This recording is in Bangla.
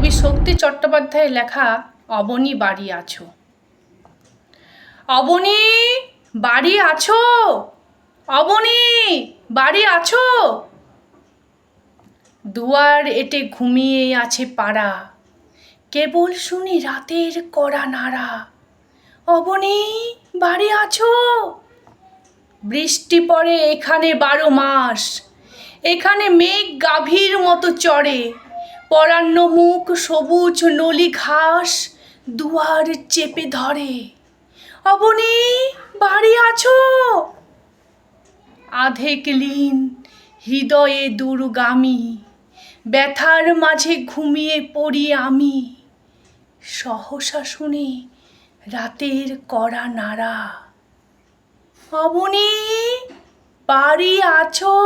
কবি শক্তি চট্টোপাধ্যায়ের লেখা অবনী বাড়ি আছো। অবনী বাড়ি আছো, অবনী বাড়ি আছো। দুয়ার এটে ঘুমিয়ে আছে পাড়া, কেবল শুনি রাতের কড়া নাড়া। অবনী বাড়ি আছো। বৃষ্টি পড়ে এখানে 12 মাস, এখানে মেঘ গাভীর মতো চড়ে। পরান্ন মুখ সবুজ নলি ঘাস দুয়ার চেপে ধরে। অবনী বাড়ি আছো। আধেক লীন হৃদয়ে দূরগামী, ব্যথার মাঝে ঘুমিয়ে পড়ি আমি। সহসা শুনি রাতের কড়া নাড়া। অবনী বাড়ি আছো।